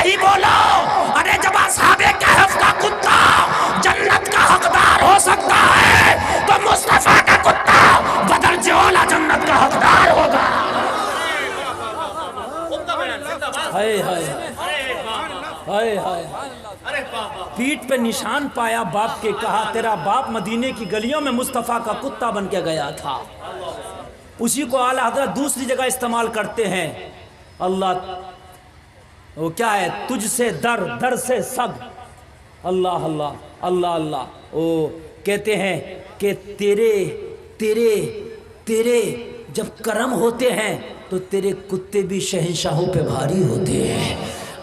صحیح بولو. ارے جب اصحاب کہف کا کتا جنت کا حقدار ہو سکتا ہے تو مصطفیٰ کا کتا بدر جولا جنت کا حقدار ہوگا. ہائے ہائے ہائے ہائے. پیٹھ پہ نشان پایا باپ کے, کہا تیرا باپ مدینے کی گلیوں میں مصطفیٰ کا کتا بن کے گیا تھا. اسی کو اعلیٰ حضرت دوسری جگہ استعمال کرتے ہیں. اللہ وہ کیا ہے, تجھ سے در در سے سگ. اللہ اللہ اللہ اللہ. وہ کہتے ہیں کہ تیرے تیرے تیرے جب کرم ہوتے ہیں تو تیرے کتے بھی شہنشاہوں پہ بھاری ہوتے ہیں.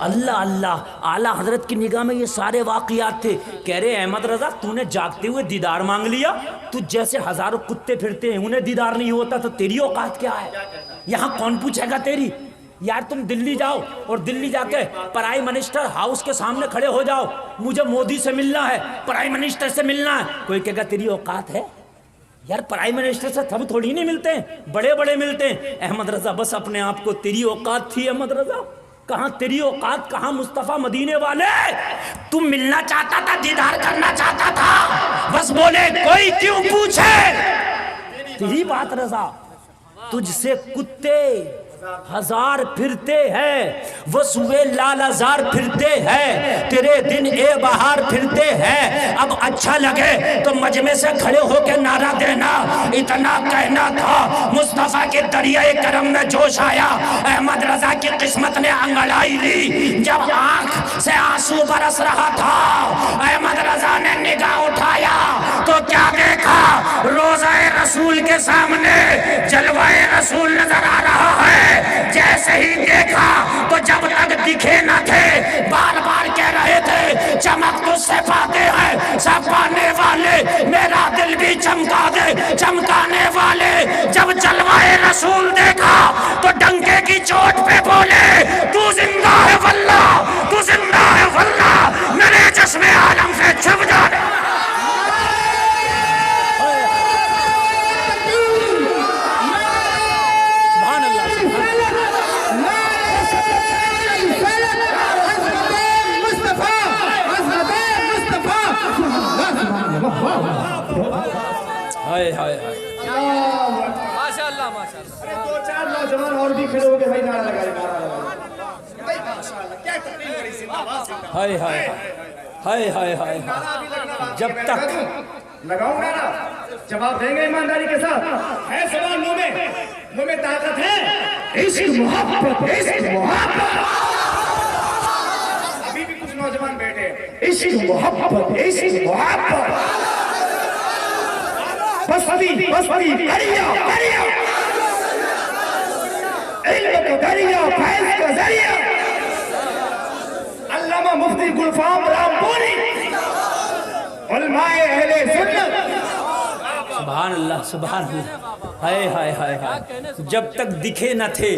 اللہ اللہ. اعلیٰ حضرت کی نگاہ میں یہ سارے واقعات تھے. کہہ رہے احمد رضا تو نے جاگتے ہوئے دیدار مانگ لیا, تو جیسے ہزاروں کتے پھرتے ہیں انہیں دیدار نہیں ہوتا تو تیری اوقات کیا ہے؟ یہاں کون پوچھے گا تیری؟ یار تم دلی جاؤ اور دلی جا کے پرائم منسٹر ہاؤس کے سامنے کھڑے ہو جاؤ, مجھے مودی سے ملنا ہے, پرائم منسٹر سے ملنا ہے, کوئی کہے گا تیری اوقات ہے؟ یار پرائم منسٹر سے سب تھوڑی نہیں ملتے ہیں, بڑے بڑے ملتے ہیں. احمد رضا بس اپنے آپ کو تیری اوقات تھی. احمد رضا کہاں تیری اوقات, کہاں مصطفیٰ مدینے والے. تم ملنا چاہتا تھا, دیدار کرنا چاہتا تھا, بس بولے کوئی کیوں پوچھے. تیری بات رضا. تجھ سے کتے ہزار پھرتے ہیں, وہ سوے لال ہزار پھرتے ہیں, تیرے دن اے بہار پھرتے ہیں. اب اچھا لگے تو مجمع سے کھڑے ہو کے نعرہ دینا. اتنا کہنا تھا مصطفیٰ کے دریائے کرم میں جوش آیا. احمد رضا کی قسمت نے انگڑائی لی. جب آنکھ سے آنسو برس رہا تھا احمد رضا نے نگاہ اٹھایا تو کیا دیکھا؟ روضہ رسول کے سامنے جلوہ رسول نظر آ رہا ہے. جیسے ہی دیکھا تو جب تک دکھے نہ تھے بار بار کہہ رہے تھے چمک تجھ سے پاتے ہیں سب پانے والے, میرا دل بھی چمکا دے چمکانے والے. جب جلوہ رسول دیکھا تو ڈنکے کی چوٹ پہ بولے تو زندہ ہے واللہ, تو زندہ ہے واللہ, میرے چشم عالم سے چھپ جانے. ہائے ہائے ہائے ماشاءاللہ ماشاءاللہ. ارے دو چار نوجوان اور بھی کھڑے ہو کے بھائی نعرہ لگائے, نعرہ لگائے. ماشاءاللہ کیا تقریر کری, زندہ باد زندہ باد. ہائے ہائے ہائے ہائے ہائے. جب تک لگاؤں نعرہ, جواب دیں گے ایمانداری کے ساتھ. ہے سوال منہ میں طاقت ہے. عشق محبت, عشق محبت. ابھی بھی کچھ نوجوان بیٹھے ہیں. عشق محبت, عشق محبت. بستی بستی دریا دریا, علم کا دریا فیض کا ذریعہ. علامہ مفتی گلفام رام پوری, علماء اہل سنت. سبحان اللہ سبحان اللہ. ہائے ہائے ہائے ہائے. جب تک دکھے نہ تھے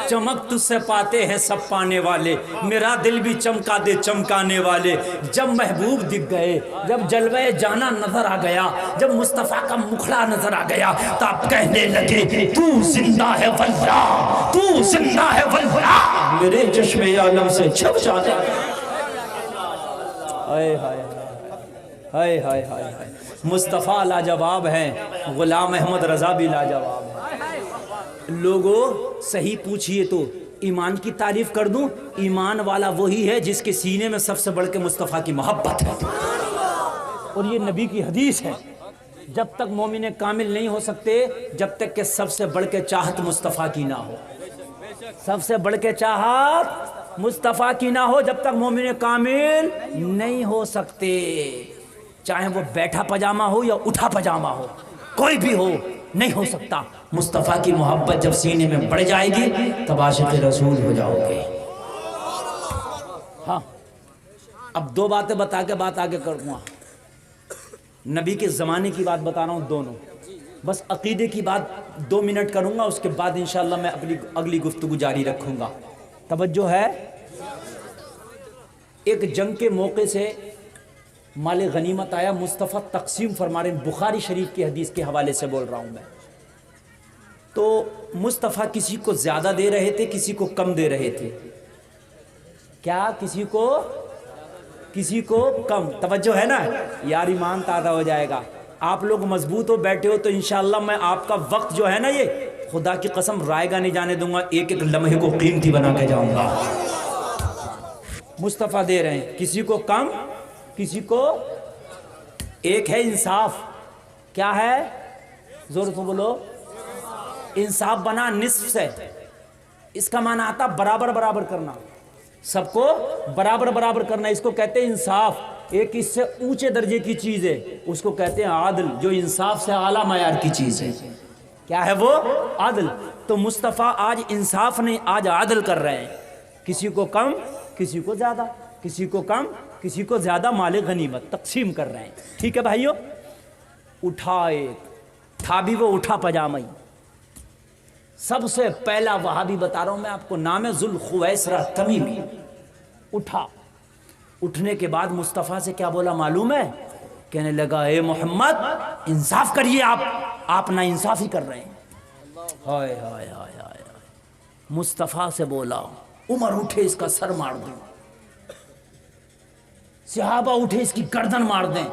چمک تجھ سے پاتے ہیں سب پانے والے, میرا دل بھی چمکا دے چمکانے والے. جب محبوب دکھ گئے, جب جلوہ جانا نظر آ گیا, جب مصطفیٰ کا مکھڑا نظر آ گیا تو آپ کہنے لگے تو زندہ ہے واللہ, تو زندہ ہے واللہ, میرے چشم عالم سے چھپ جانے. ہائے ہائے ہائے ہائے ہائے ہائے. مصطفیٰ لاجواب ہیں, غلام احمد رضا بھی لاجواب ہیں. لوگوں صحیح پوچھئے تو ایمان کی تعریف کر دوں, ایمان والا وہی ہے جس کے سینے میں سب سے بڑھ کے مصطفیٰ کی محبت ہے. اور یہ نبی کی حدیث ہے, جب تک مومن کامل نہیں ہو سکتے جب تک کہ سب سے بڑھ کے چاہت مصطفیٰ کی نہ ہو. سب سے بڑھ کے چاہت مصطفیٰ کی نہ ہو جب تک مومن کامل نہیں ہو سکتے. چاہے وہ بیٹھا پجامہ ہو یا اٹھا پجامہ ہو, کوئی بھی ہو, نہیں ہو سکتا. مصطفیٰ کی محبت جب سینے میں بڑھ جائے گی تب عاشق رسول ہو جاؤ گے. ہاں اب دو باتیں بتا کے بات آگے کروں گا. نبی کے زمانے کی بات بتا رہا ہوں دونوں, بس عقیدے کی بات 2 منٹ کروں گا, اس کے بعد انشاءاللہ میں اگلی گفتگو جاری رکھوں گا. توجہ ہے. ایک جنگ کے موقع سے مال غنیمت آیا, مصطفیٰ تقسیم فرما رہے ہیں, بخاری شریف کی حدیث کے حوالے سے بول رہا ہوں میں. تو مصطفیٰ کسی کو زیادہ دے رہے تھے, کسی کو کم دے رہے تھے. کیا کسی کو کم توجہ ہے نا یار، ایمان تازہ ہو جائے گا. آپ لوگ مضبوط ہو بیٹھے ہو تو انشاءاللہ میں آپ کا وقت جو ہے نا یہ خدا کی قسم رائے گا نہیں جانے دوں گا، ایک ایک لمحے کو قیمتی بنا کے جاؤں گا. مصطفیٰ دے رہے ہیں کسی کو کم کسی کو. ایک ہے انصاف. کیا ہے؟ زور سے بولو. انصاف بنا نصف سے. اس کا معنی آتا برابر برابر کرنا، سب کو برابر برابر کرنا، اس کو کہتے ہیں انصاف. ایک اس سے اونچے درجے کی چیز ہے، اس کو کہتے ہیں عادل، جو انصاف سے اعلیٰ معیار کی چیز ہے. کیا ہے وہ؟ عادل. تو مصطفیٰ آج انصاف نہیں، آج عادل کر رہے ہیں. کسی کو کم کسی کو زیادہ، کسی کو کم کسی کو زیادہ مال غنیمت تقسیم کر رہے ہیں. ٹھیک ہے بھائیو. اٹھا ایک تھا بھی وہ اٹھا پجامہ. سب سے پہلا وہابی بتا رہا ہوں میں آپ کو، نام ہے ذوالخویسرہ تمیمی. اٹھا. اٹھنے کے بعد مصطفیٰ سے کیا بولا معلوم ہے؟ کہنے لگا اے محمد انصاف کریے، آپ نا انصافی کر رہے ہیں. ہائے ہائے ہائے ہائے. مصطفیٰ سے بولا عمر اٹھے اس کا سر مار دوں، صحابہ اٹھے اس کی گردن مار دیں.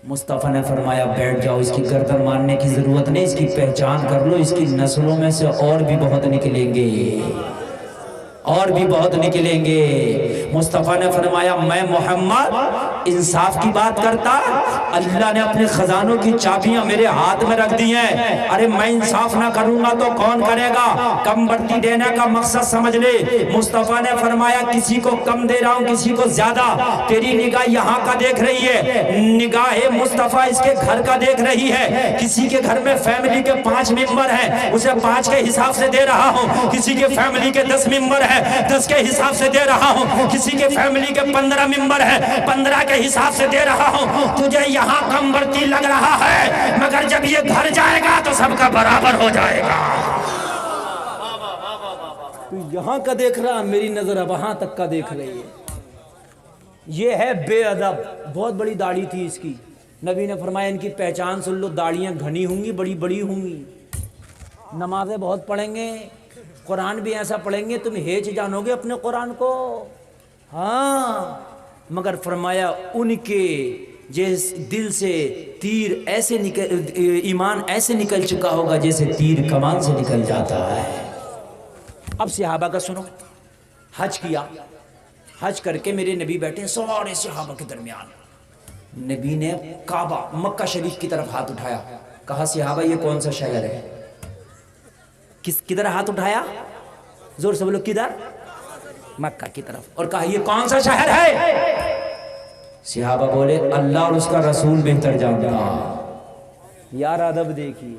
مصطفیٰ نے فرمایا بیٹھ جاؤ، اس کی گردن مارنے کی ضرورت نہیں، اس کی پہچان کر لو، اس کی نسلوں میں سے اور بھی بہت نکلیں گے، اور بھی بہت نکلیں گے. مصطفیٰ نے فرمایا میں محمد انصاف کی بات کرتا، اللہ نے اپنے خزانوں کی چابیاں میرے ہاتھ میں رکھ دی ہیں. ارے میں انصاف نہ کروں گا تو کون کرے گا؟ کم بڑھتی دینے کا مقصد سمجھ لے. مصطفیٰ نے فرمایا کسی کو کم دے رہا ہوں کسی کو زیادہ. تیری نگاہ یہاں کا دیکھ رہی ہے، نگاہ مصطفیٰ اس کے گھر کا دیکھ رہی ہے. کسی کے گھر میں فیملی کے 5 ممبر ہیں، اسے 5 کے حساب سے دے رہا ہوں. کسی کے فیملی کے 10 ممبر ہیں، 10 کے حساب سے دے رہا ہوں. کسی کے فیملی کے 15 ممبر ہیں، 15 کے حساب سے دے رہا ہوں. تجھے یہاں کم بڑھتی لگ رہا ہے، مگر جب یہ گھر جائے گا تو سب کا برابر ہو جائے گا. تو یہاں کا دیکھ رہا، میری نظر وہاں تک کا دیکھ رہی ہے. یہ ہے بے ادب. بہت بڑی داڑھی تھی اس کی. نبی نے فرمایا ان کی پہچان سن لو، داڑیاں گھنی ہوں گی، بڑی بڑی ہوں گی، نمازیں بہت پڑھیں گے، قرآن بھی ایسا پڑھیں گے تم ہیچ جانو گے اپنے قرآن کو. ہاں مگر فرمایا ان کے جیس دل سے تیر ایسے نکل، ایمان ایسے نکل چکا ہوگا جیسے تیر کمان سے نکل جاتا ہے. اب صحابہ کا سنو. حج کیا، حج کر کے میرے نبی بیٹھے سارے صحابہ کے درمیان. نبی نے کعبہ مکہ شریف کی طرف ہاتھ اٹھایا، کہا صحابہ یہ کون سا شہر ہے؟ کدھر ہاتھ اٹھایا؟ زور سے بولو کدھر؟ مکہ کی طرف. اور کہا یہ کون سا شہر ہے؟ صحابہ بولے اللہ اور اس کا رسول بہتر جانتا. یار ادب دیکھیے،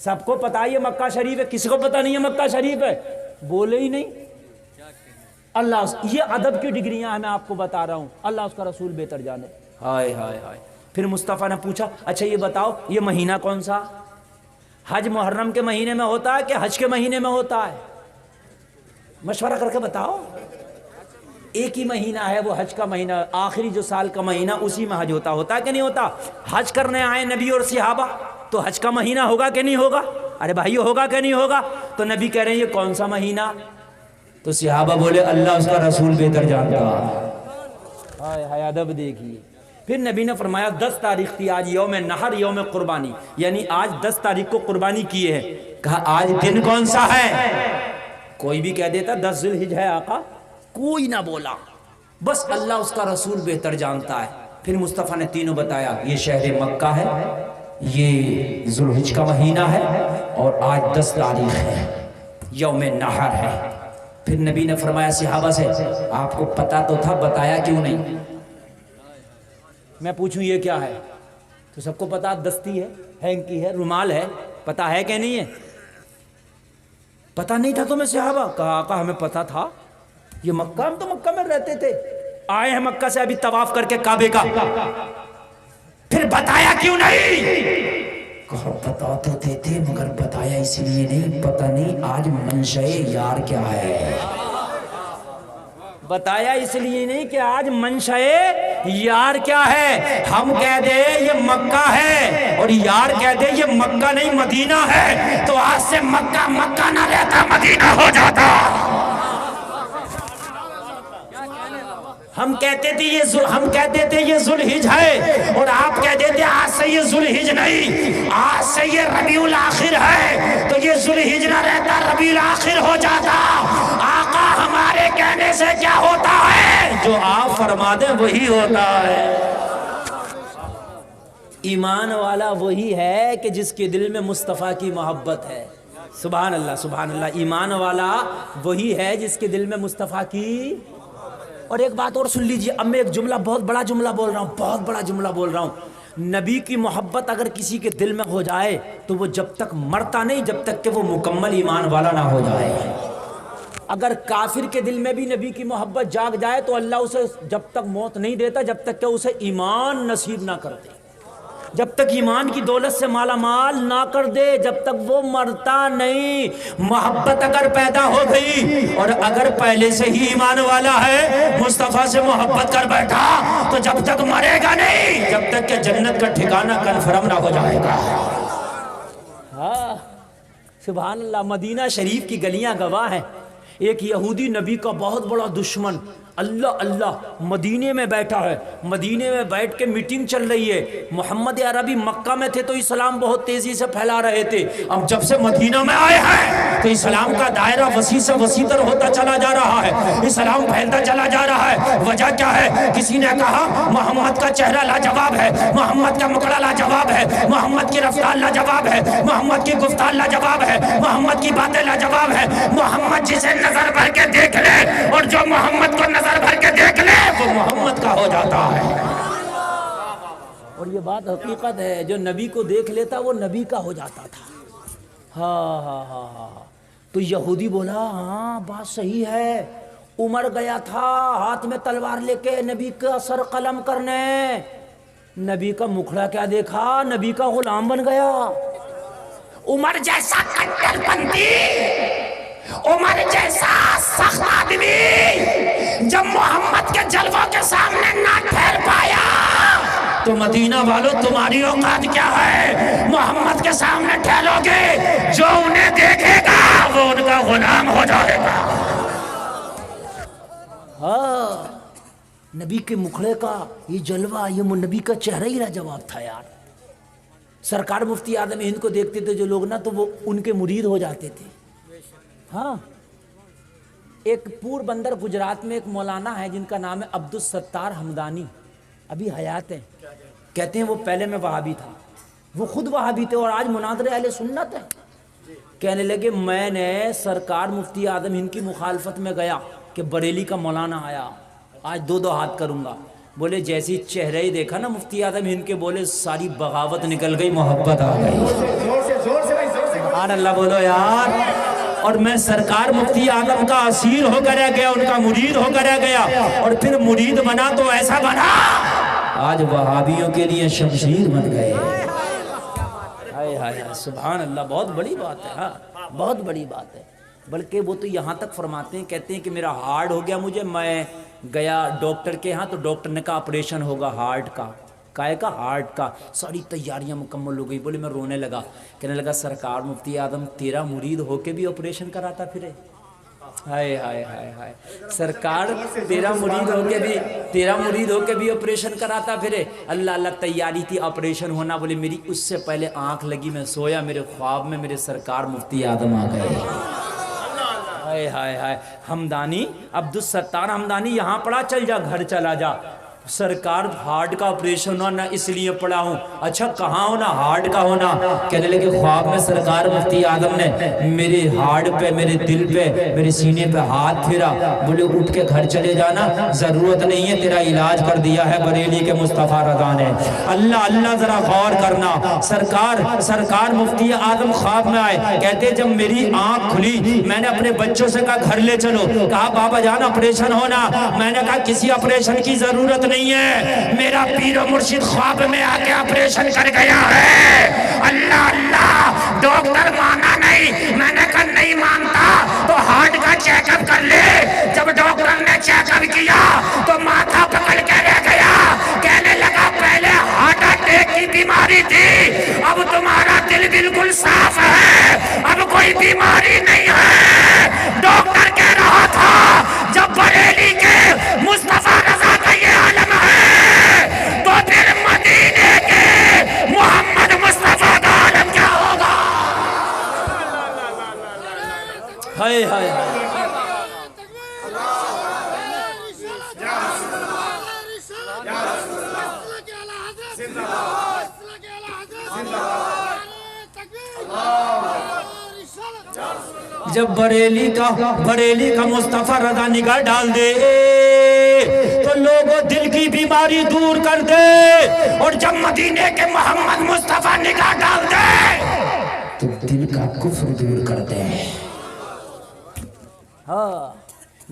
سب کو پتا ہے یہ مکہ شریف ہے، کسی کو پتا نہیں ہے مکہ شریف ہے، بولے ہی نہیں. اللہ، یہ ادب کی ڈگریاں ہیں، میں آپ کو بتا رہا ہوں. اللہ اس کا رسول بہتر جانے. ہائے ہائے ہائے. پھر مصطفیٰ نے پوچھا اچھا یہ بتاؤ یہ مہینہ کون سا؟ حج محرم کے مہینے میں ہوتا ہے کہ حج کے مہینے میں ہوتا ہے؟ مشورہ کر کے بتاؤ. ایک ہی مہینہ ہے وہ حج کا مہینہ، آخری جو سال کا مہینہ اسی میں حج ہوتا ہے کہ نہیں ہوتا؟ حج کرنے آئے نبی اور صحابہ تو حج کا مہینہ ہوگا کہ نہیں ہوگا؟ ارے بھائیو ہوگا کہ نہیں ہوگا؟ تو نبی کہہ رہے ہیں یہ کون سا مہینہ؟ تو صحابہ بولے اللہ اس کا رسول بہتر جانتا. ہائے ہائے ادب دیکھیے. پھر نبی نے فرمایا 10 تاریخ تھی آج، یوم نحر، یوم قربانی، یعنی آج 10 تاریخ کو قربانی کیے ہیں. کہا آج دن کون سا ہے؟ کوئی بھی کہہ دیتا 10 ذی الحجہ ہے آقا، کوئی نہ بولا، بس اللہ اس کا رسول بہتر جانتا ہے. پھر مصطفیٰ نے تینوں بتایا یہ شہر مکہ ہے، یہ ذی الحجہ کا مہینہ ہے، اور آج 10 تاریخ ہے، یوم نحر ہے. پھر نبی نے فرمایا صحابہ سے آپ کو پتا تو تھا، بتایا کیوں نہیں؟ میں پوچھوں یہ کیا ہے تو سب کو پتا، دستی ہے، ہینکی ہے، رومال ہے، پتا ہے کہ نہیں ہے؟ پتا نہیں تھا تو میں صحابہ کہا آقا ہمیں پتا تھا، یہ مکہ، ہم تو مکہ میں رہتے تھے، آئے ہیں مکہ سے ابھی طواف کر کے کعبے کا. پھر بتایا کیوں نہیں؟ کہا بتا تو دیتے مگر بتایا اس لیے نہیں، پتہ نہیں آج منشأ یار کیا ہے. بتایا اس لیے نہیں کہ آج منشأ یار کیا ہے. ہم کہہ دے یہ مکہ ہے اور یار کہہ دے یہ مکہ نہیں مدینہ ہے، تو آج سے مکہ مکہ نہ رہتا، مدینہ ہو جاتا. ہم کہتے تھے یہ ذوالحج ہے، اور آپ کہتے تھے آج سے یہ ذوالحج نہیں، آج سے یہ ربیع الاخر ہے، تو یہ ذوالحج نہ رہتا ربیع الاخر ہو جاتا۔ آقا ہمارے کہنے سے کیا ہوتا ہے؟ جو آپ فرما دیں وہی ہوتا ہے۔ ایمان والا وہی ہے کہ جس کے دل میں مصطفیٰ کی محبت ہے۔ سبحان اللہ سبحان اللہ۔ ایمان والا وہی ہے جس کے دل میں مصطفیٰ کی۔ اور ایک بات اور سن لیجئے، اب میں ایک جملہ، بہت بڑا جملہ بول رہا ہوں، بہت بڑا جملہ بول رہا ہوں۔ نبی کی محبت اگر کسی کے دل میں ہو جائے تو وہ جب تک مرتا نہیں جب تک کہ وہ مکمل ایمان والا نہ ہو جائے۔ اگر کافر کے دل میں بھی نبی کی محبت جاگ جائے تو اللہ اسے جب تک موت نہیں دیتا جب تک کہ اسے ایمان نصیب نہ کر دے، جب تک ایمان کی دولت سے مالا مال نہ کر دے جب تک وہ مرتا نہیں۔ محبت اگر پیدا ہو گئی اور اگر پہلے سے ہی ایمان والا ہے، مصطفیٰ سے محبت کر بیٹھا تو جب تک مرے گا نہیں جب تک کہ جنت کا ٹھکانہ کنفرم نہ ہو جائے گا۔ ہاں سبحان اللہ۔ مدینہ شریف کی گلیاں گواہ ہیں، ایک یہودی نبی کا بہت بڑا دشمن اللہ اللہ مدینے میں بیٹھا ہے، مدینے میں بیٹھ کے میٹنگ چل رہی ہے۔ محمد عربی مکہ میں تھے تو اسلام بہت تیزی سے پھیلا رہے تھے، اب جب سے مدینہ میں آئے ہیں تو اسلام کا دائرہ وسیع سے وسیع تر ہوتا چلا جا رہا ہے، اسلام پھیلتا چلا جا رہا ہے۔ وجہ کیا ہے؟ کسی نے کہا محمد کا چہرہ لاجواب ہے، محمد کا مکڑا لاجواب ہے، محمد کی رفتار لاجواب ہے، محمد کی گفتار لاجواب ہے، محمد کی باتیں لاجواب ہے۔ محمد جسے نظر بھر کے دیکھ لے اور جو محمد کو نظر بھر کے دیکھ لے وہ محمد کا ہو جاتا ہے۔ اور یہ بات حقیقت ہے، جو نبی کو دیکھ لیتا وہ نبی کا ہو جاتا تھا۔ ہاں ہاں ہاں ہاں۔ تو یہودی بولا ہاں بات صحیح ہے، عمر گیا تھا ہاتھ میں تلوار لے کے نبی کا سر قلم کرنے، نبی کا مکھڑا کیا دیکھا، نبی کا غلام بن گیا۔ عمر جیسا کٹر پنتی، عمر جیسا سخت آدمی جب محمد کے جلووں کے سامنے نہ ٹھہر پایا تو مدینہ والوں تمہاری اوقات کیا ہے؟ محمد کے سامنے ٹھہرو گے، جو انہیں دیکھے گا وہ ان کا غلام ہو جائے گا۔ ہاں نبی کے مکھڑے کا یہ جلوہ، یہ نبی کا چہرہ ہی لاجواب تھا یار۔ سرکار مفتی اعظم ہند کو دیکھتے تھے جو لوگ نا تو وہ ان کے مرید ہو جاتے تھے۔ ہاں ایک پور بندر گجرات میں ایک مولانا ہے جن کا نام ہے عبدالستار حمدانی، ابھی حیات ہیں، کہتے ہیں وہ پہلے میں وہابی تھا، وہ خود وہابی تھے اور آج مناظر اہل سنت ہے۔ کہنے لگے میں نے سرکار مفتی اعظم ہند کی مخالفت میں گیا کہ بریلی کا مولانا آیا، آج دو ہاتھ کروں گا، بولے جیسی چہرے ہی دیکھا نا مفتی اعظم ہند کے، بولے ساری بغاوت نکل گئی، محبت آ گئی۔ سبحان اللہ بولو یار۔ اور میں سرکار مفتی اعظم کا اسیر ہو کر رہ گیا، ان کا مرید ہو کر رہ گیا، اور پھر مرید بنا تو ایسا بنا آج وہابیوں کے لیے شمشیر بن گئے۔ ہائے ہائے سبحان اللہ، بہت بڑی بات ہے، ہاں بہت بڑی بات ہے۔ بلکہ وہ تو یہاں تک فرماتے ہیں، کہتے ہیں کہ میرا ہارٹ ہو گیا، مجھے میں گیا ڈاکٹر کے ہاں تو ڈاکٹر نے کہا آپریشن ہوگا ہارٹ کا، کائے کا ہارٹ کا، ساری تیاریاں مکمل ہو گئی، بولے میں رونے لگا، کہنے لگا سرکار مفتی اعظم تیرا مرید ہو کے بھی آپریشن کراتا پھرے، ہائے ہائے ہائے ہائے، سرکار تیرا مرید ہو کے بھی آپریشن کراتا پھرے، اللہ اللہ تیاری تھی آپریشن ہونا، بولے میری اس سے پہلے آنکھ لگی، میں سویا، میرے خواب میں میرے سرکار مفتی اعظم آ گئے۔ ہائے ہائے ہائے، حمدانی عبدالستار حمدانی یہاں پڑا، چل جا گھر چلا جا، سرکار ہارٹ کا آپریشن ہونا اس لیے پڑا ہوں، اچھا کہاں ہونا؟ ہارٹ کا ہونا۔ کہنے لگے خواب میں سرکار مفتی اعظم نے میرے ہارٹ پہ، میرے دل پہ، میرے سینے پہ ہاتھ پھیرا، بولے اٹھ کے گھر چلے جانا، ضرورت نہیں ہے، تیرا علاج کر دیا ہے بریلی کے مصطفیٰ رضا نے۔ اللہ اللہ ذرا غور کرنا، سرکار مفتی اعظم خواب میں آئے، کہتے جب میری آنکھ کھلی میں نے اپنے بچوں سے کہا گھر لے چلو، کہا بابا جان آپریشن ہونا، میں نے کہا کسی آپریشن کی ضرورت نہیں ہے، میرا پیر و مرشد خواب میں آ کے آپریشن کر گیا ہے۔ اللہ اللہ، ڈاکٹر مانا نہیں، میں نے کہا نہیں مانتا تو ہارٹ کا چیک اپ کر لے۔ جب ڈاکٹر نے چیک اپ کیا تو ماتھا پکڑ کے رہ گیا، کہنے لگا پہلے ہارٹ اٹیک کی بیماری تھی، اب تمہارا دل بالکل صاف ہے، اب کوئی بیماری نہیں ہے۔ ڈاکٹر کہہ رہا تھا جب بریلی کے مصطفیٰ رضا ہائے ہائے ہائے جب بریلی کا مصطفیٰ رضا نگاہ ڈال دے تو لوگوں دل کی بیماری دور کر دے، اور جب مدینے کے محمد مصطفیٰ نگاہ ڈال دے تو دل کا کفر دور کر دے۔ ہاں،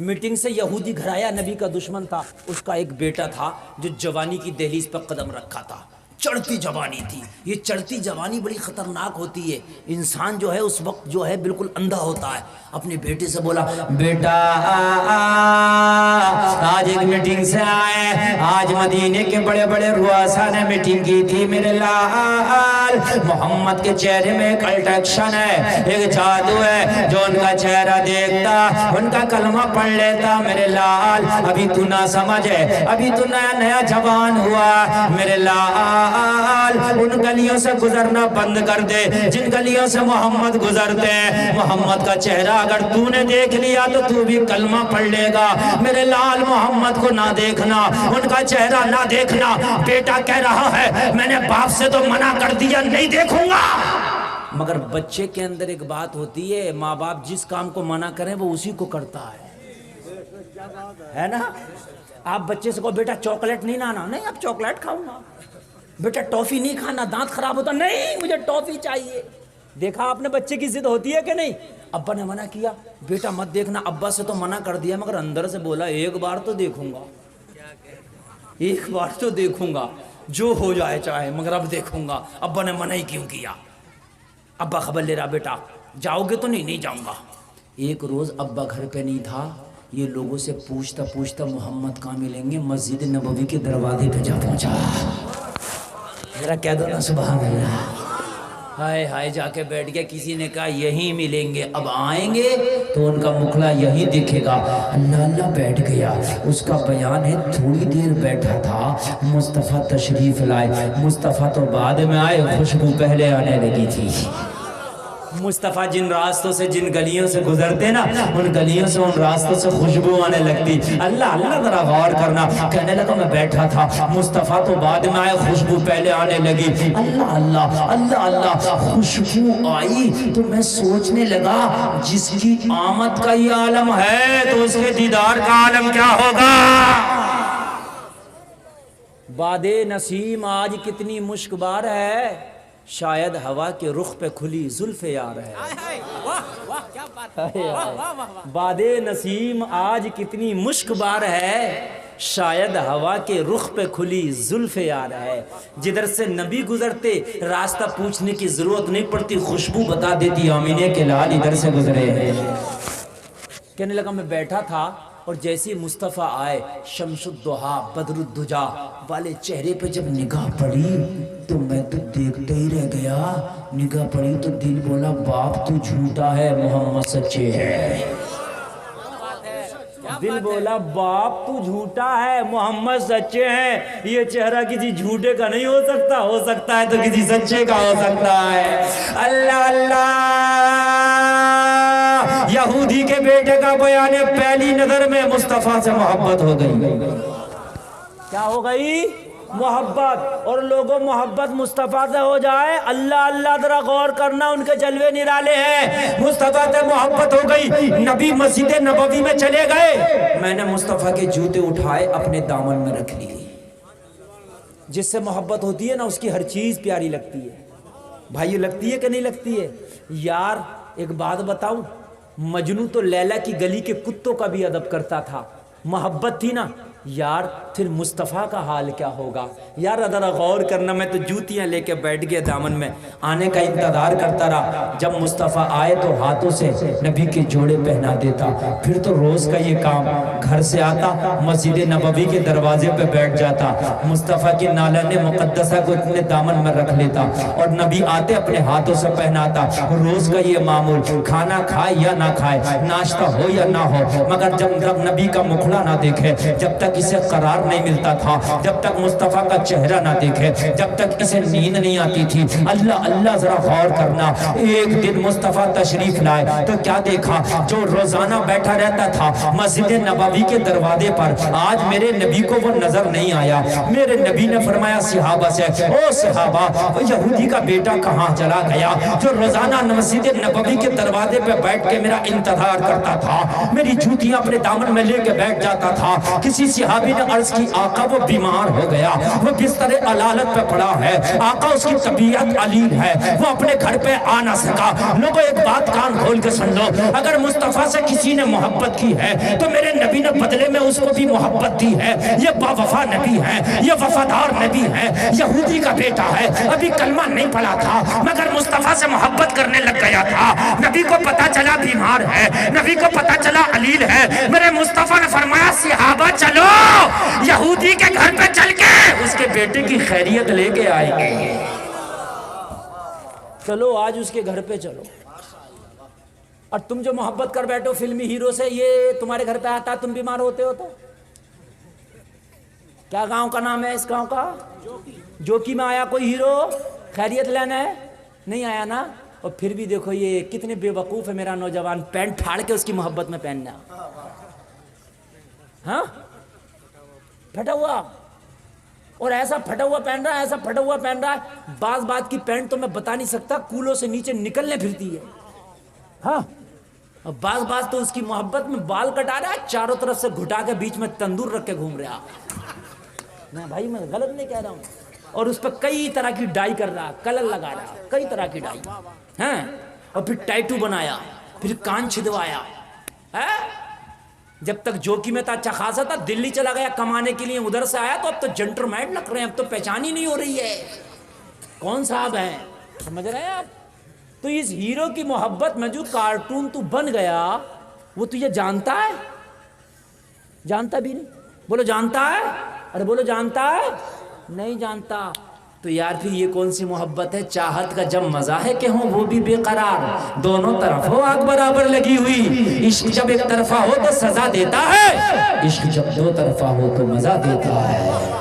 میٹنگ سے یہودی گھر آیا، نبی کا دشمن تھا، اس کا ایک بیٹا تھا جو جوانی کی دہلیز پر قدم رکھا تھا، چڑھتی جوانی تھی۔ یہ چڑھتی جوانی بڑی خطرناک ہوتی ہے، انسان جو ہے اس وقت جو ہے بالکل اندھا ہوتا ہے۔ اپنے بیٹے سے بولا، بیٹا آج ایک میٹنگ سے آئے، آج مدینے کے بڑے بڑے رؤساء نے میٹنگ کی تھی، میرے لال محمد کے چہرے میں ایک اٹریکشن ہے، ایک جادو ہے، جو ان کا چہرہ دیکھتا ان کا کلمہ پڑھ لیتا۔ میرے لال ابھی تو نہ سمجھ ہے، ابھی تو نیا جوان ہوا، میرے لال ان گلیوں سے گزرنا بند کر دے جن گلیوں سے محمد گزرتے ہیں۔ محمد کا چہرہ اگر تو نے دیکھ لیا تو تو بھی کلمہ پڑھ لے گا۔ میرے لال محمد کو نہ دیکھنا، ان کا چہرہ نہ دیکھنا۔ بیٹا کہہ رہا ہے میں نے باپ سے تو منع کر دیا، نہیں دیکھوں گا، مگر بچے کے اندر ایک بات ہوتی ہے، ماں باپ جس کام کو منع کریں وہ اسی کو کرتا ہے نا۔ آپ بچے سے کہو بیٹا چاکلیٹ نہیں لانا، نہیں اب چاکلیٹ کھاؤں گا۔ بیٹا ٹافی نہیں کھانا، دانت خراب ہوتا، نہیں مجھے ٹافی چاہیے۔ دیکھا آپ نے بچے کی ضد ہوتی ہے کہ نہیں؟ ابا نے منع کیا، بیٹا مت دیکھنا، ابا سے تو منع کر دیا مگر اندر سے بولا ایک بار تو دیکھوں گا، ایک بار تو دیکھوں گا، جو ہو جائے چاہے مگر اب دیکھوں گا۔ ابا نے منع ہی کیوں کیا؟ ابا خبر لے رہا، بیٹا جاؤ گے تو؟ نہیں جاؤں گا۔ ایک روز ابا گھر پہ نہیں تھا، یہ لوگوں سے پوچھتا محمد کہاں ملیں گے، مسجد نبوی کے دروازے پہ جا پہنچا۔ ذرا کہہ دو نا سبحان اللہ۔ ہائے ہائے، جا کے بیٹھ گیا، کسی نے کہا یہیں ملیں گے، اب آئیں گے تو ان کا مکھلا یہیں دکھے گا۔ اللہ اللہ بیٹھ گیا۔ اس کا بیان ہے تھوڑی دیر بیٹھا تھا، مصطفیٰ تشریف لائے۔ مصطفیٰ تو بعد میں آئے، خوشبو پہلے آنے لگی تھی۔ مصطفیٰ جن راستوں سے جن گلیوں سے گزرتے نا، ان گلیوں سے ان راستوں سے خوشبو آنے لگتی۔ اللہ اللہ ذرا غور کرنا۔ کہنے لگا میں بیٹھا تھا، مصطفیٰ تو بعد میں آئے، خوشبو پہلے آنے لگی۔ اللہ اللہ اللہ اللہ، خوشبو آئی تو میں سوچنے لگا جس کی آمد کا یہ عالم ہے تو اس کے دیدار کا عالم کیا ہوگا۔ باد نسیم آج کتنی مشک بار ہے، شاید ہوا کے رخ پہ کھلی زلف یار ہے۔ باد نسیم آج کتنی مشک بار ہے، شاید ہوا کے رخ پہ کھلی زلف یار ہے۔ جدھر سے نبی گزرتے راستہ پوچھنے کی ضرورت نہیں پڑتی، خوشبو بتا دیتی آمینہ کے لال ادھر سے گزرے ہیں۔ کہنے لگا میں بیٹھا تھا اور جیسے مصطفیٰ آئے، شمس الضحیٰ بدر الدجا والے چہرے پہ جب نگاہ پڑی تو میں تو دیکھتے ہی رہ گیا۔ نگاہ پڑی تو دل بولا باپ تو جھوٹا ہے، محمد سچے ہے۔ دل بولا باپ تو جھوٹا ہے، محمد سچے ہیں۔ یہ چہرہ کسی جھوٹے کا نہیں ہو سکتا، ہو سکتا ہے تو کسی سچے کا ہو سکتا ہے۔ اللہ اللہ، یہودی کے بیٹے کا بیان ہے، پہلی نظر میں مصطفیٰ سے محبت ہو گئی۔ کیا ہو گئی؟ محبت۔ اور لوگوں محبت مصطفیٰ سے ہو جائے، اللہ اللہ ذرا غور کرنا، ان کے جلوے نرالے ہیں۔ مصطفیٰ سے محبت ہو گئی، نبی مسجد نبوی میں چلے گئے، میں نے مصطفیٰ کے جوتے اٹھائے اپنے دامن میں رکھ لیے۔ جس سے محبت ہوتی ہے نا، اس کی ہر چیز پیاری لگتی ہے۔ بھائیو لگتی ہے کہ نہیں لگتی ہے؟ یار ایک بات بتاؤں، مجنوں تو لیلا کی گلی کے کتوں کا بھی ادب کرتا تھا، محبت تھی نا یار، پھر مصطفیٰ کا حال کیا ہوگا؟ یار ذرا غور کرنا، میں تو جوتیاں لے کے بیٹھ گیا دامن میں، آنے کا انتظار کرتا رہا۔ جب مصطفیٰ آئے تو ہاتھوں سے نبی کے جوڑے پہنا دیتا، پھر تو روز کا یہ کام، گھر سے آتا مسجد نبوی کے دروازے پہ بیٹھ جاتا، مصطفیٰ کی نالن مقدسہ کو اپنے دامن میں رکھ لیتا اور نبی آتے اپنے ہاتھوں سے پہناتا۔ روز کا یہ معمول، کھانا کھائے یا نہ کھائے، ناشتہ ہو یا نہ ہو، مگر جب نبی کا مکھڑا نہ دیکھے، جب تک اسے قرار نہیں ملتا تھا، جب تک مصطفیٰ کا چہرہ نہ دیکھے، جب تک اسے نیند نہیں آتی تھی۔ اللہ اللہ ذرا غور کرنا، ایک دن مصطفیٰ تشریف لائے تو کیا دیکھا؟ جو روزانہ بیٹھا رہتا تھا مسجد نبوی کے دروازے پر، آج میرے نبی کو وہ نظر نہیں آیا۔ میرے نبی نے فرمایا صحابہ سے، او صحابہ وہ یہودی کا بیٹا کہاں چلا گیا جو روزانہ مسجد نبوی کے دروازے پہ بیٹھ کے میرا انتظار کرتا تھا، میری جوتیاں اپنے دامن میں لے کے بیٹھ جاتا تھا؟ کسی صحابی نے عرض کی آقا وہ بیمار ہو گیا، وہ بستر علالت پہ پڑا ہے، آقا اس کی طبیعت علیل ہے، وہ اپنے گھر پہ آ نہ سکا۔ لوگوں ایک بات کان کھول کے سن لو، اگر مصطفیٰ سے کسی نے محبت کی ہے تو میرے نبی نے بدلے میں اس کو بھی محبت دی ہے۔ یہ با وفا نبی ہے، یہ وفادار نبی ہے، یہودی کا بیٹا ہے، ابھی کلمہ نہیں پڑھا تھا مگر مصطفیٰ سے محبت کرنے لگ گیا تھا۔ نبی کو پتا چلا بیمار ہے، نبی کو پتا چلا علیل ہے، میرے مصطفیٰ نے فرمایا صحابہ چلو یہودی کے گھر پہ چل کے اس کے بیٹے کی خیریت لے کے آئیں گے۔ چلو آج اس کے گھر پہ چلو۔ اور تم جو محبت کر بیٹھو فلمی ہیرو سے، یہ تمہارے گھر پہ آتا تم بیمار ہوتے ہو تو؟ کیا گاؤں کا نام ہے اس گاؤں کا؟ جوکی میں آیا کوئی ہیرو خیریت لینا ہے؟ نہیں آیا نا؟ اور پھر بھی دیکھو یہ کتنے بے وقوف ہے میرا نوجوان، پینٹ پھاڑ کے اس کی محبت میں پہننا، ہاں پھٹا ہوا، اور ایسا پھٹا ہوا پہن رہا ہے، ایسا پھٹا ہوا پہن رہا ہے، بعض بات کی پینٹ تو میں بتا نہیں سکتا، کولوں سے نیچے نکلنے پھرتی ہے، ہاں، اور بعض تو اس کی محبت میں بال کٹا رہا ہے، چاروں طرف سے گھٹا کے بیچ میں تندور رکھ کے گھوم رہا۔ میں بھائی میں غلط نہیں کہہ رہا ہوں، اور اس پہ کئی طرح کی ڈائی کر رہا، کلر لگا رہا، کئی طرح کی ڈائی، ہیں، اور پھر ٹیٹو بنایا، پھر کان چھدوایا، جب تک جوکی میں تھا اچھا خاصا تھا، دلی چلا گیا کمانے کے لیے، ادھر سے آیا تو اب تو جنٹر مائٹ لگ رہے ہیں، اب تو پہچان ہی نہیں ہو رہی ہے کون صاحب ہیں، سمجھ رہے ہیں آپ؟ تو اس ہیرو کی محبت میں جو کارٹون تو بن گیا وہ تجھے جانتا ہے؟ جانتا بھی نہیں؟ بولو جانتا ہے؟ ارے بولو جانتا ہے؟ نہیں جانتا۔ تو یار پھر یہ کون سی محبت ہے؟ چاہت کا جب مزہ ہے کہ ہوں وہ بھی بے قرار، دونوں طرف ہو آگ برابر لگی ہوئی، عشق جب ایک طرفہ ہو تو سزا دیتا ہے، عشق جب دو طرفہ ہو تو مزہ دیتا ہے۔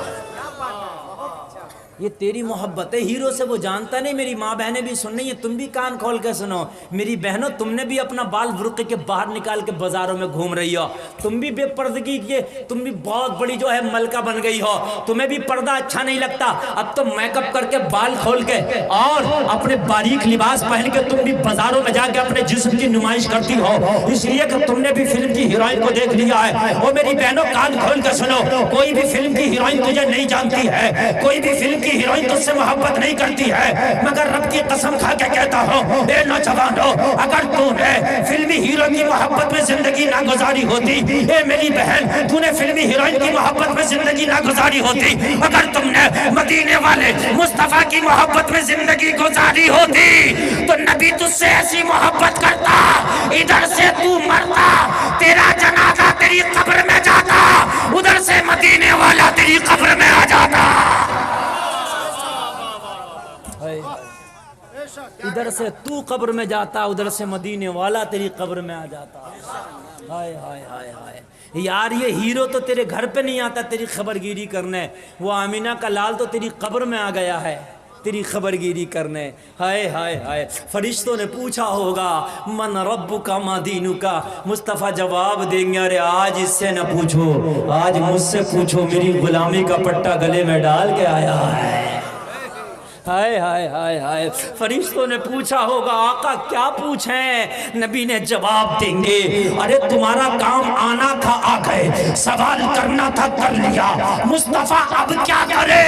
یہ تیری محبت ہے ہیرو سے، وہ جانتا نہیں۔ میری ماں بہنیں بھی سن رہی ہیں، تم بھی کان کھول کے سنو، میری بہنوں تم نے بھی اپنا بال برقعے کے باہر نکال کے بازاروں میں گھوم رہی ہو، تم بھی بے پردگی کیے، تم بھی بہت بڑی جو ہے ملکہ بن گئی ہو، تمہیں بھی پردہ اچھا نہیں لگتا، اب تو میک اپ کر کے بال کھول کے اور اپنے باریک لباس پہن کے تم بھی بازاروں میں جا کے اپنے جسم کی نمائش کرتی ہو، اس لیے کہ تم نے بھی فلم کی ہیروئن کو دیکھ لیا ہے۔ اور میری بہنوں کان کھول کے سنو، کوئی بھی فلم کی ہیروئن تجھے نہیں جانتی ہے، کوئی بھی فلم کی ہیروئن تجھ سے محبت نہیں کرتی ہے، مگر رب کی قسم کھا کے کہتا ہوں اے نوجوانو، اگر تو نے فلمی ہیرو کی محبت میں زندگی نہ گزاری ہوتی، اے میری بہن تو نے فلمی ہیروئن کی محبت میں زندگی نہ گزاری ہوتی، اگر تم نے مدینے والے مصطفیٰ کی محبت میں زندگی گزاری ہوتی تو نبی تجھ سے ایسی محبت کرتا، ادھر سے تو مرتا، تیرا جنازہ تیری قبر میں جاتا، ادھر سے مدینے والا تیری قبر میں آ جاتا، ادھر سے تو قبر میں جاتا، ادھر سے مدینے والا تیری قبر میں آ جاتا۔ ہائے ہائے ہائے ہائے یار، یہ ہیرو تو تیرے گھر پہ نہیں آتا تیری خبرگیری کرنے، وہ آمینہ کا لال تو تیری قبر میں آ گیا ہے تیری خبرگیری کرنے۔ ہائے ہائے ہائے، فرشتوں نے پوچھا ہوگا من ربک ما دینک، مصطفیٰ جواب دیں گے ارے آج اس سے نہ پوچھو، آج مجھ سے پوچھو، میری غلامی کا پٹا گلے میں ڈال کے آیا ہے۔ ہائے ہائے ہائے ہائے، فرشتوں نے پوچھا ہوگا آقا کیا پوچھیں؟ نبی نے جواب دیں گے ارے تمہارا کام آنا تھا آ گئے، سوال کرنا تھا کر لیا، مصطفیٰ اب کیا کرے؟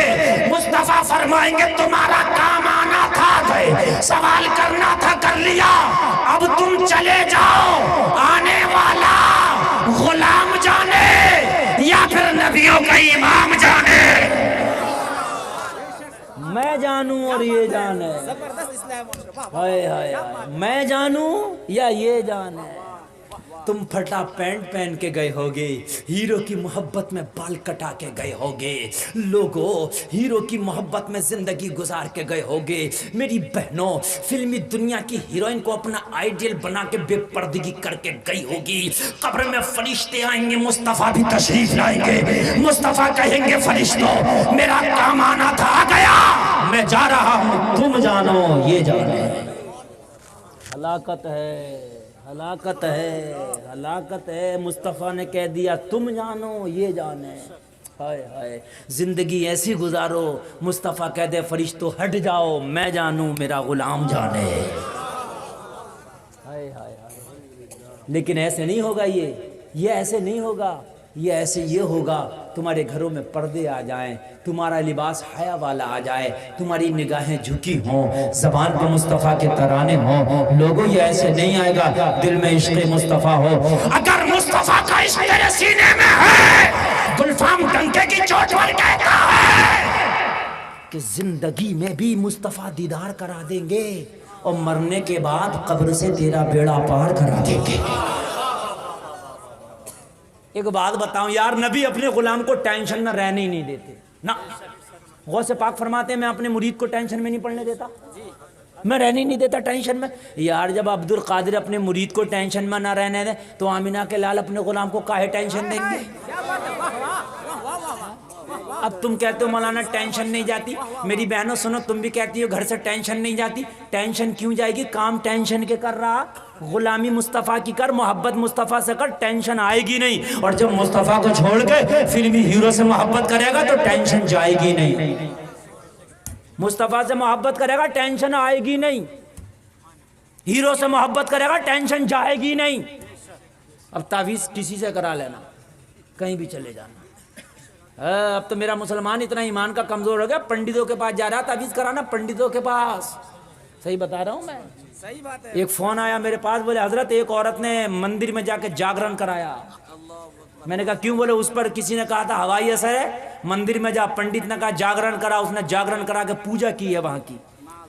مصطفیٰ فرمائیں گے تمہارا کام آنا تھا آ گئے، سوال کرنا تھا کر لیا، اب تم چلے جاؤ، آنے والا غلام جانے یا پھر نبیوں کا امام جانے، میں جانوں اور یہ جانے، ہائے ہائے میں جانوں یا یہ جانے۔ تم پھٹا پینٹ پہن کے گئے ہوگے، ہیرو کی محبت میں بال کٹا کے گئے ہوگے، لوگوں ہیرو کی محبت میں زندگی گزار کے گئے ہوگے۔ میری بہنوں، فلمی دنیا کی ہیروئن کو اپنا آئیڈیل بنا کے بے پردگی کر کے گئی ہوگی۔ قبر میں فرشتے آئیں گے، مصطفیٰ بھی تشریف لائیں گے، مصطفیٰ کہیں گے فرشتوں میرا کام آنا تھا، آ گیا، میں جا رہا ہوں، تم جانو یہ جانے۔ ہلاکت ہے، ہلاکت ہے، ہلاکت ہے۔ مصطفیٰ نے کہہ دیا تم جانو یہ جانے۔ ہائے ہائے، زندگی ایسی گزارو، مصطفیٰ کہہ دے فرشتوں ہٹ جاؤ، میں جانوں میرا غلام جانے۔ ہائے ہائے ہائے، لیکن ایسے نہیں ہوگا، یہ ایسے نہیں ہوگا، یہ ایسے یہ ہوگا تمہارے گھروں میں پردے آ جائیں، تمہارا لباس حیا والا آ جائے، تمہاری نگاہیں جھکی ہوں، زبان پہ مصطفیٰ کے ترانے ہوں۔ لوگوں یہ ایسے نہیں آئے گا دل میں عشق مصطفیٰ ہو۔ اگر مصطفیٰ کا عشق تیرے سینے میں ہے، گلفام ڈنکے کی چوٹ پر کہتا ہے کہ زندگی میں بھی مصطفیٰ دیدار کرا دیں گے اور مرنے کے بعد قبر سے تیرا بیڑا پار کرا دیں گے۔ ایک بات بتاؤں یار، نبی اپنے غلام کو ٹینشن میں رہنے ہی نہیں دیتے نا۔ غوث پاک فرماتے ہیں میں اپنے مرید کو ٹینشن میں نہیں پڑنے دیتا، میں رہنے ہی نہیں دیتا ٹینشن میں۔ یار جب عبد القادر اپنے مرید کو ٹینشن میں نہ رہنے دیں تو آمینہ کے لال اپنے غلام کو کاہے ٹینشن دیں گے؟ اب تم کہتے ہو مولانا ٹینشن نہیں جاتی، میری بہنوں سنو، تم بھی کہتی ہو گھر سے ٹینشن نہیں جاتی، ٹینشن کیوں جائے گی؟ کام ٹینشن کے کر رہا، غلامی مصطفیٰ کی کر، محبت مصطفیٰ سے کر، ٹینشن آئے گی نہیں۔ اور جب مصطفیٰ کو چھوڑ کے فلمی ہیرو سے محبت کرے گا تو ٹینشن جائے گی نہیں، مصطفیٰ سے محبت کرے گا ٹینشن آئے گی نہیں، ہیرو سے محبت کرے گا ٹینشن جائے گی نہیں۔ اب تعویذ کسی سے کرا لینا، کہیں بھی چلے جانا۔ اب تو میرا مسلمان اتنا ایمان کا کمزور ہو گیا، پنڈتوں کے پاس جا رہا تعویذ کرانا، پنڈتوں کے پاس۔ صحیح بتا رہا ہوں میں، صحیح بات ہے۔ ایک فون آیا میرے پاس، بولے حضرت ایک عورت نے مندر میں جا کے جاگرن کرایا۔ میں نے کہا کیوں؟ بولے اس پر کسی نے کہا تھا ہوائی اثر ہے، مندر میں جا، پنڈت نے کہا جاگرن کرا، اس نے جاگرن کرا کے پوجا کی ہے وہاں کی۔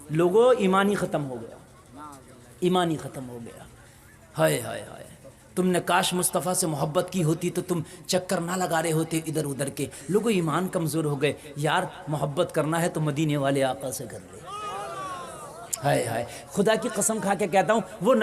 لوگوں ایمانی ختم ہو گیا، ایمانی ختم ہو گیا۔ ہائے ہائے ہائے، تم نے کاش مصطفیٰ سے محبت کی ہوتی تو تم چکر نہ لگا رہے ہوتے ادھر ادھر کے۔ لوگوں ایمان کمزور ہو گئے۔ یار محبت کرنا ہے تو مدینے والے آقا سے کر لے۔ ہائے ہائے، خدا کی قسم کھا کے کہتا ہوں وہ